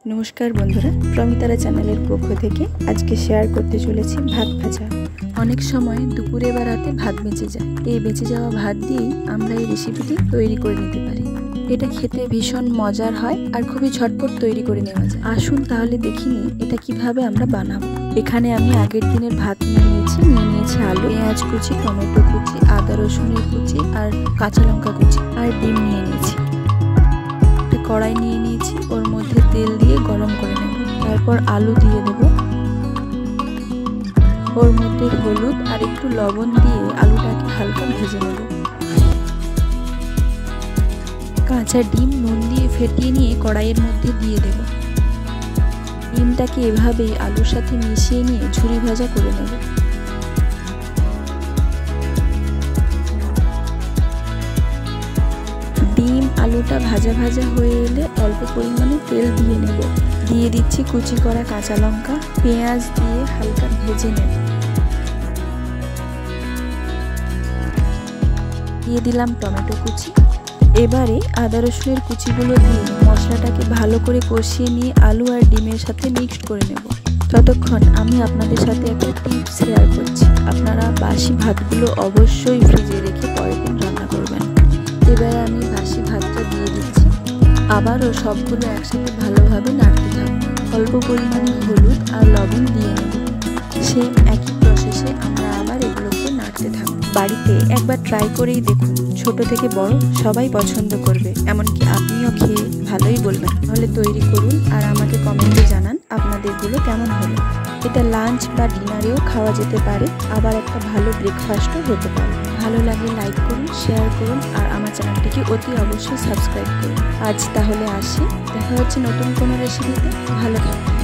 নমস্কার বন্ধুরা, প্রমিতারা চ্যানেলের পক্ষ থেকে আজকে শেয়ার করতে চলেছি ভাত ভাজা। অনেক সময় দুপুরে বা রাতে ভাত বেঁচে যায়। এই বেঁচে যাওয়া ভাত দিয়েই আমরা এই রেসিপিটি তৈরি করে নিতে পারি। এটা খেতে ভীষণ মজার হয় আর খুবই ঝটপট তৈরি করে নেওয়া যায়। আসুন তাহলে দেখি নিই এটা কিভাবে আমরা বানাবো। এখানে আমি আগের দিনের ভাত নিয়ে নিয়েছি আলু, পেঁয়াজ কুচি, টমেটো কুচি, আদা রসুনের কুচি আর কাঁচা লঙ্কা কুচি আর ডিম নিয়ে নিয়েছি। কড়াই নিয়ে নিয়েছি, ওর মধ্যে তেল দিয়ে গরম করে নেব। তারপর আলু দিয়ে দেব, ওর মধ্যে হলুদ আর একটু লবণ দিয়ে আলুটাকে হালকা ভেজে নেব। কাঁচা ডিম নুন দিয়ে ফেটিয়ে নিয়ে কড়াইয়ের মধ্যে দিয়ে দেব। ডিমটাকে এভাবেই আলুর সাথে মিশিয়ে নিয়ে ঝুরি ভাজা করে নেব। ডিম আলুটা ভাজা ভাজা হয়ে এলে অল্প পরিমাণে তেল দিয়ে নেব। দিয়ে দিচ্ছি কুচি করা কাঁচা লঙ্কা, পেঁয়াজ দিয়ে হালকা ভেজে নেব। দিয়ে দিলাম টমেটো কুচি। এবারে আদা রসুনের কুচিগুলো দিয়ে মশলাটাকে ভালো করে কষিয়ে নিয়ে আলু আর ডিমের সাথে মিক্সড করে নেব। ততক্ষণ আমি আপনাদের সাথে একটা টিপস শেয়ার করছি। আপনারা বাসি ভাতগুলো অবশ্যই ফ্রিজে রেখে পরের দিন রান্না করবেন। এবারে আমি বাসি ভাতটা দিয়ে দিচ্ছি। আবারও সবগুলো একসাথে ভালোভাবে নাড়তে থাকবো। অল্প পরিমাণে হলুদ আর লবণ দিয়ে নেব। সেম একই প্রসেসে আমরা আবার এগুলোকে নাড়তে থাকবো। বাড়িতে একবার ট্রাই করেই দেখুন, ছোট থেকে বড় সবাই পছন্দ করবে, এমনকি আপনিও খেয়ে ভালোই বলবেন। তাহলে তৈরি করুন আর আমাকে কমেন্টে জানান আপনাদেরগুলো কেমন হলো। এটা লাঞ্চ বা ডিনারেও খাওয়া যেতে পারে, আবার একটা ভালো ব্রেকফাস্টও হতে পারে। ভালো লাগলে লাইক করুন, শেয়ার করুন আর আমার চ্যানেলটিকে অতি অবশ্যই সাবস্ক্রাইব করুন। আজ তাহলে আসি, দেখা হচ্ছে নতুন কোনো রেসিপিতে। ভালো থাকুন।